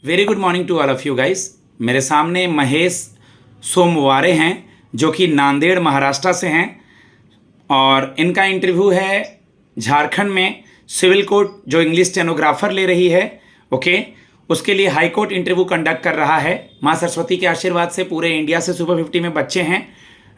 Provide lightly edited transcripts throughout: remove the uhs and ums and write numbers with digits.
Very good morning to all of you guys. मेरे सामने महेश सोमवारे हैं जो कि नांदेड़ महाराष्ट्र से हैं और इनका इंटरव्यू है झारखंड में सिविल कोर्ट जो इंग्लिश स्टेनोग्राफर ले रही है। ओके, उसके लिए हाई कोर्ट इंटरव्यू कंडक्ट कर रहा है। माँ सरस्वती के आशीर्वाद से पूरे इंडिया से सुपर 50 में बच्चे हैं।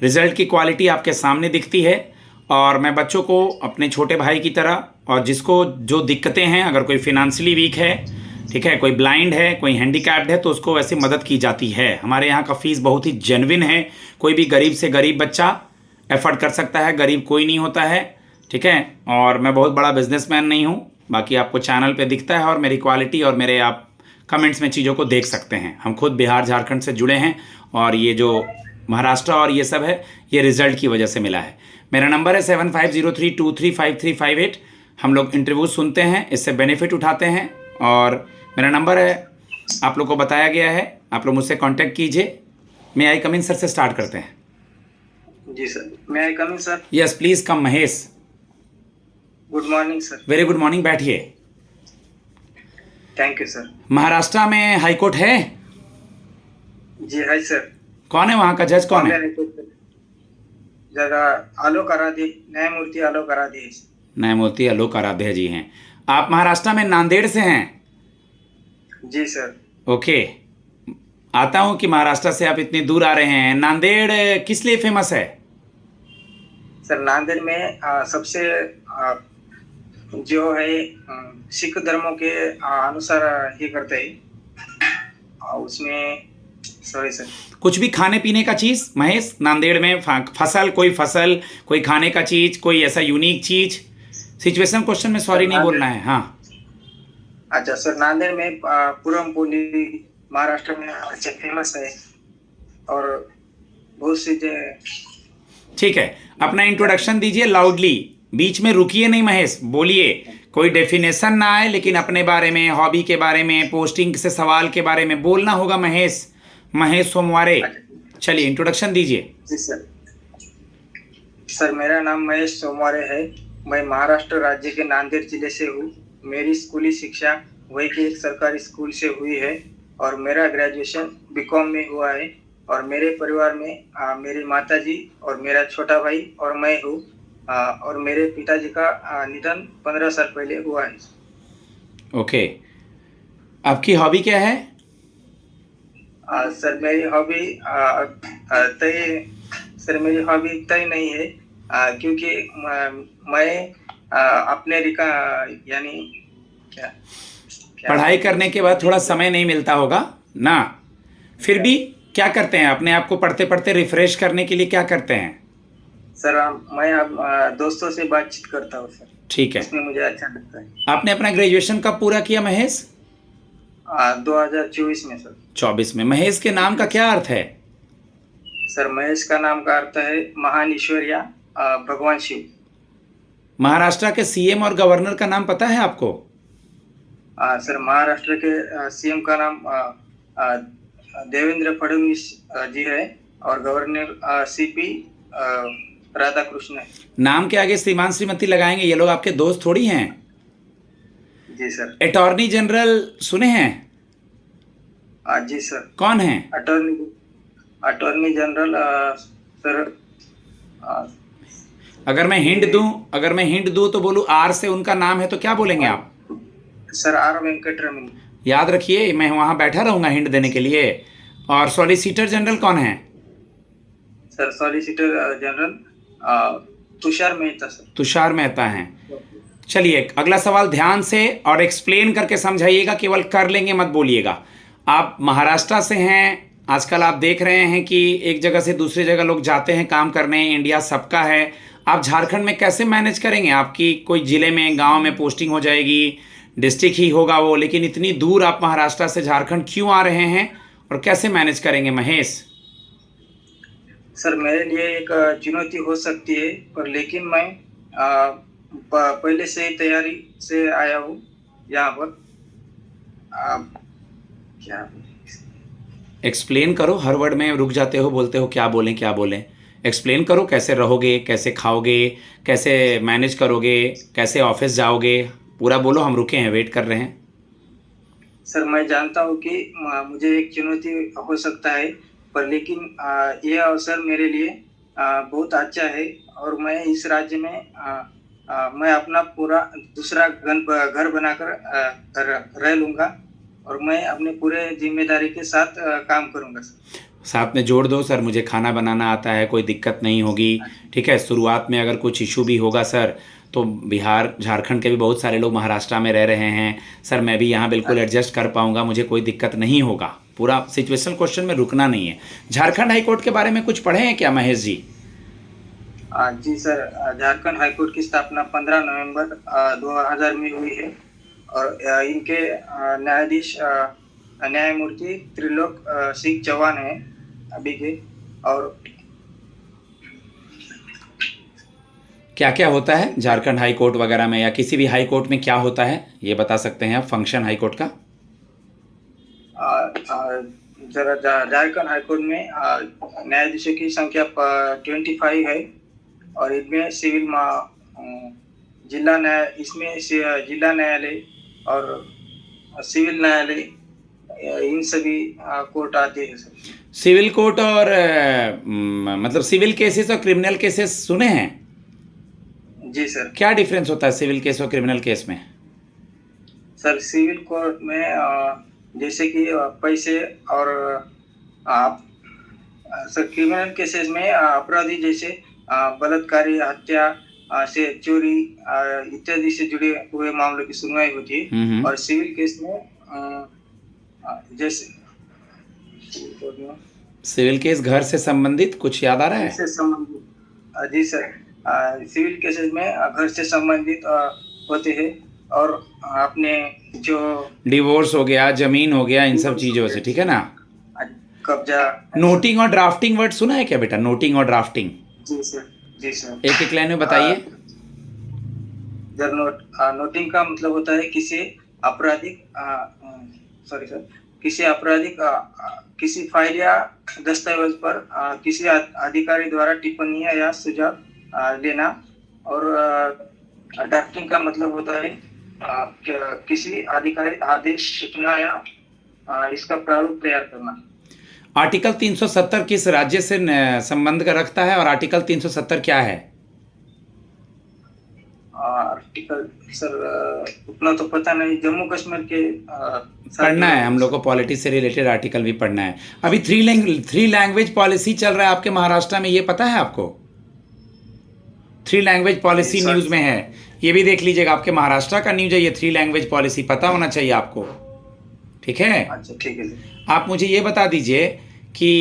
रिजल्ट की क्वालिटी आपके सामने दिखती है और मैं बच्चों को अपने छोटे भाई की तरह, और जिसको जो दिक्कतें हैं, अगर कोई फिनेंशियली वीक है, ठीक है, कोई ब्लाइंड है, कोई हैंडीकैप्ड है, तो उसको वैसे मदद की जाती है। हमारे यहाँ का फीस बहुत ही जेन्युइन है। कोई भी गरीब से गरीब बच्चा एफर्ट कर सकता है, गरीब कोई नहीं होता है, ठीक है। और मैं बहुत बड़ा बिजनेसमैन नहीं हूँ, बाकी आपको चैनल पे दिखता है और मेरी क्वालिटी और मेरे आप कमेंट्स में चीज़ों को देख सकते हैं। हम खुद बिहार झारखंड से जुड़े हैं और ये जो महाराष्ट्र और ये सब है, ये रिजल्ट की वजह से मिला है। मेरा नंबर है 7503235358। हम लोग इंटरव्यू सुनते हैं, इससे बेनिफिट उठाते हैं और मेरा नंबर है, आप लोग को बताया गया है, आप लोग मुझसे कांटेक्ट कीजिए। मैं आई कम इन सर से स्टार्ट करते हैं। जी sir, may I come in sir. Yes please come Mahesh. Good morning sir. Very good morning, बैठिए। Thank you sir. महाराष्ट्र में हाई कोर्ट है? जी है सर। कौन है वहाँ का जज, कौन है? जगह आलोक आराध्य, न्यायमूर्ति आलोक आराध्य। न्यायमूर्ति आलोक आराध्य जी हैं। आप महाराष्ट्र में नांदेड़ से हैं? जी सर। ओके, आता हूँ कि महाराष्ट्र से आप इतनी दूर आ रहे हैं। नांदेड़ किस लिए फेमस है? सर नांदेड़ में सबसे जो है सिख धर्मों के अनुसार ही करते हैं। उसमें सॉरी सर, कुछ भी खाने पीने का चीज़ महेश, नांदेड़ में फसल, कोई खाने का चीज़, कोई ऐसा यूनिक चीज़? सिचुएशन क्वेश्चन में सॉरी नहीं बोलना है। हाँ अच्छा सर, नांदेड़ में पूरम पोली महाराष्ट्र में अच्छा फेमस है और बहुत सी ठीक है। अपना इंट्रोडक्शन दीजिए लाउडली, बीच में रुकिए नहीं महेश, बोलिए। कोई डेफिनेशन ना आए, लेकिन अपने बारे में, हॉबी के बारे में, पोस्टिंग से सवाल के बारे में बोलना होगा। महेश सोमवारे, चलिए इंट्रोडक्शन दीजिए। जी सर। सर मेरा नाम महेश सोमवारे है। मैं महाराष्ट्र राज्य के नांदेड़ जिले से हूँ। मेरी स्कूली शिक्षा वही के एक सरकारी स्कूल से हुई है और मेरा ग्रेजुएशन बीकॉम में हुआ है। और मेरे परिवार में मेरी माताजी और मेरा छोटा भाई और मैं हूँ। और मेरे पिताजी का निधन 15 साल पहले हुआ है। ओके, आपकी हॉबी क्या है? सर मेरी हॉबी तय नहीं है, क्योंकि मैं अपने यानी क्या पढ़ाई करने के बाद थोड़ा समय नहीं मिलता होगा ना, फिर भी क्या करते हैं? अपने आप को पढ़ते पढ़ते रिफ्रेश करने के लिए क्या करते हैं? सर मैं दोस्तों से बातचीत करता हूँ सर। ठीक है, इसमें मुझे अच्छा लगता है। आपने अपना ग्रेजुएशन कब पूरा किया महेश? 2024 में सर। 24 में। महेश के नाम का क्या अर्थ है? सर महेश का नाम का अर्थ है महान ईश्वरिया, भगवान शिव। महाराष्ट्र के सीएम और गवर्नर का नाम पता है आपको? सर महाराष्ट्र के सीएम का नाम देवेंद्र फडणवीस जी है और गवर्नर सीपी राधाकृष्ण है। नाम के आगे श्रीमान श्रीमती लगाएंगे, ये लोग आपके दोस्त थोड़ी हैं। जी सर। अटॉर्नी जनरल सुने हैं? जी सर। कौन है अटॉर्नी जनरल? सर अगर मैं हिंट दूं तो बोलूं आर से उनका नाम है, तो क्या बोलेंगे आप? Sir R Venkataraman. याद रखिए, मैं वहां बैठा रहूंगा हिंट देने के लिए। और सॉलिसिटर जनरल कौन है? Sir solicitor general Tushar Mehta sir. Tushar Mehta हैं। चलिए अगला सवाल ध्यान से और एक्सप्लेन करके समझाइएगा, केवल कर लेंगे मत बोलिएगा। आप महाराष्ट्र से हैं, आजकल आप देख रहे हैं कि एक जगह से दूसरी जगह लोग जाते हैं काम करने, इंडिया सबका है। आप झारखंड में कैसे मैनेज करेंगे? आपकी कोई ज़िले में, गांव में पोस्टिंग हो जाएगी, डिस्ट्रिक्ट ही होगा वो, लेकिन इतनी दूर आप महाराष्ट्र से झारखंड क्यों आ रहे हैं और कैसे मैनेज करेंगे महेश? सर मेरे लिए एक चुनौती हो सकती है, पर लेकिन मैं पहले से ही तैयारी से आया हूँ यहाँ पर। क्या एक्सप्लेन करो, हर वर्ड में रुक जाते हो, बोलते हो क्या बोलें। एक्सप्लेन करो, कैसे रहोगे, कैसे खाओगे, कैसे मैनेज करोगे, कैसे ऑफिस जाओगे, पूरा बोलो। हम रुके हैं, वेट कर रहे हैं। सर मैं जानता हूँ कि मुझे एक चुनौती हो सकता है, पर लेकिन यह अवसर मेरे लिए बहुत अच्छा है और मैं इस राज्य में मैं अपना पूरा दूसरा घर बनाकर रह लूंगा और मैं अपने पूरे जिम्मेदारी के साथ काम करूंगा सर। साथ में जोड़ दो सर, मुझे खाना बनाना आता है, कोई दिक्कत नहीं होगी। ठीक है, शुरुआत में अगर कुछ इशू भी होगा सर, तो बिहार झारखंड के भी बहुत सारे लोग महाराष्ट्र में रह रहे हैं सर, मैं भी यहाँ बिल्कुल एडजस्ट कर पाऊंगा, मुझे कोई दिक्कत नहीं होगा। पूरा सिचुएशनल क्वेश्चन में रुकना नहीं है। झारखंड हाईकोर्ट के बारे में कुछ पढ़े हैं क्या महेश जी? जी सर, झारखंड हाईकोर्ट की स्थापना 15 नवंबर 2000 में हुई है और इनके न्यायाधीश न्यायमूर्ति त्रिलोक सिंह चौहान है अभी के। और क्या क्या होता है झारखंड हाई कोर्ट वगैरह में, या किसी भी हाई कोर्ट में क्या होता है ये बता सकते हैं आप, फंक्शन हाई कोर्ट का? जरा झारखंड हाई कोर्ट में न्यायाधीशों की संख्या 25 है और इनमें जिला न्यायालय और सिविल न्यायालय इन सभी कोर्ट आते हैं सर। सिविल कोर्ट और मतलब सिविल केसेस और क्रिमिनल केसेस सुने हैं? जी सर। क्या डिफरेंस होता है सिविल केस और क्रिमिनल केस में? सर सिविल कोर्ट में जैसे कि पैसे और सर क्रिमिनल केसेस में अपराधी जैसे बलात्कारी, हत्या से चोरी इत्यादि से जुड़े हुए मामलों की सुनवाई होती है। और सिविल केस में जैसे सिविल केस घर से संबंधित कुछ याद आ रहा है? से संबंधित जी सर, सिविल केसेस में घर से संबंधित होते हैं और अपने जो डिवोर्स हो गया, जमीन हो गया, इन सब चीजों से, ठीक है ना? कब्जा। नोटिंग और ड्राफ्टिंग वर्ड सुना है क्या बेटा? नोटिंग और ड्राफ्टिंग? जी सर, जी सर। एक एक लाइन में बताइए। नोटिंग का मतलब होता है किसी आपराधिक किसी फाइल या दस्तावेज पर किसी अधिकारी द्वारा टिप्पणियां या सुझाव लेना। और ड्राफ्टिंग का मतलब होता है किसी अधिकारी आदेश, सूचना या इसका प्रारूप तैयार करना। आर्टिकल 370 किस राज्य से संबंध का रखता है और आर्टिकल 370 क्या है? आर्टिकल सर उतना तो पता नहीं, जम्मू कश्मीर के पढ़ना है हम लोग को, पॉलिटिक्स से रिलेटेड आर्टिकल भी पढ़ना है। अभी थ्री लैंग्वेज पॉलिसी चल रहा है आपके महाराष्ट्र में, ये पता है आपको? 3 लैंग्वेज पॉलिसी न्यूज में है, ये भी देख लीजिएगा। आपके महाराष्ट्र का न्यूज है ये, 3 लैंग्वेज पॉलिसी पता होना चाहिए आपको, ठीक है? अच्छा ठीक है। आप मुझे ये बता दीजिए कि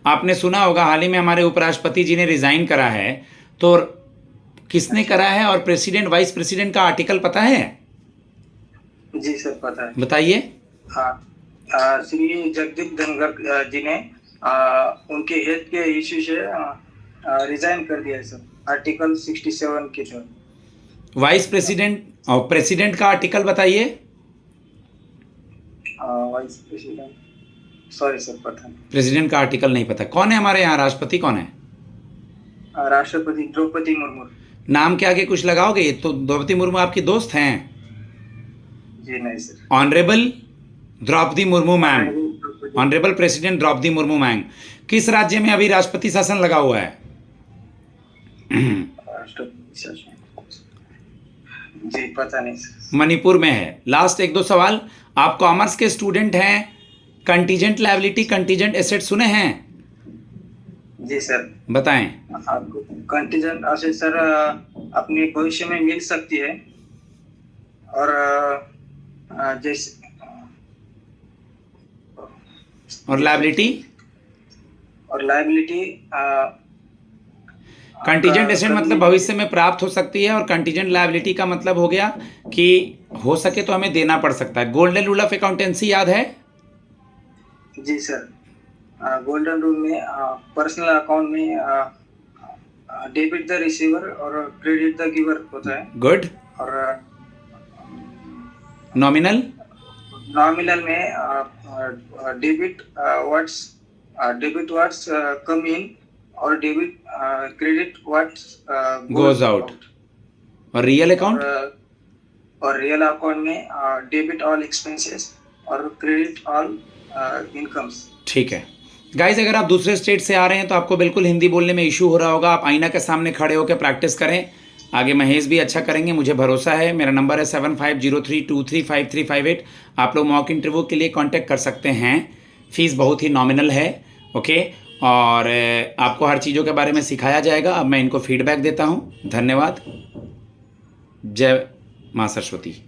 आपने सुना होगा हाल ही में हमारे उपराष्ट्रपति जी ने रिजाइन करा है, तो किसने करा है और प्रेसिडेंट वाइस प्रेसिडेंट का आर्टिकल पता है? जी सर पता है। बताइए। हाँ, श्री जगदीप धनखड़ जी ने उनके हेड के इश्यू से रिजाइन कर दिया है सर, आर्टिकल 67 के तहत। वाइस प्रेसिडेंट और प्रेसिडेंट का आर्टिकल बताइए। वाइस प्रेसिडेंट सॉरी सर पता नहीं। प्रेसिडेंट का आर्टिकल नहीं पता। कौन है हमारे यहाँ राष्ट्रपति, कौन है? राष्ट्रपति द्रौपदी मुर्मू। नाम के आगे कुछ लगाओगे? ये तो द्रौपदी मुर्मू आपकी दोस्त हैं। जी नहीं sir. Honourable Draupadi Murmu ma'am, honourable president Draupadi Murmu ma'am. किस राज्य में अभी राष्ट्रपति शासन लगा हुआ है? जी पता नहीं सर। मणिपुर में है। लास्ट 1-2 सवाल। आप कॉमर्स के स्टूडेंट हैं, कंटीजेंट लायबिलिटी, कंटीजेंट एसेट सुने हैं? जी सर। बताएं। आपको कंटीजेंट एसेट सर अपने भविष्य में मिल सकती है और जैसे और लायबिलिटी कंटीजेंट एसेट मतलब भविष्य में प्राप्त हो सकती है, और कंटीजेंट लायबिलिटी का मतलब हो गया कि हो सके तो हमें देना पड़ सकता है। गोल्डन रूल ऑफ अकाउंटेंसी याद है? जी सर। गोल्डन रूल में पर्सनल अकाउंट में डेबिट द रिसीवर और क्रेडिट द गिवर होता है। गुड। और नॉमिनल में डेबिट व्हाट्स कम इन और debit credit what's goes out. और रियल अकाउंट और रियल अकाउंट में डेबिट ऑल एक्सपेंसेस और क्रेडिट ऑल इनकम्स। ठीक है गाइज, अगर आप दूसरे स्टेट से आ रहे हैं तो आपको बिल्कुल हिंदी बोलने में इशू हो रहा होगा। आप आईना के सामने खड़े होकर प्रैक्टिस करें। आगे महेश भी अच्छा करेंगे, मुझे भरोसा है। मेरा नंबर है 7503235358। आप लोग मॉक इंटरव्यू के लिए कांटेक्ट कर सकते हैं। फ़ीस बहुत ही नॉमिनल है, ओके। और आपको हर चीज़ों के बारे में सिखाया जाएगा। अब मैं इनको फीडबैक देता हूँ। धन्यवाद। जय माँ सरस्वती।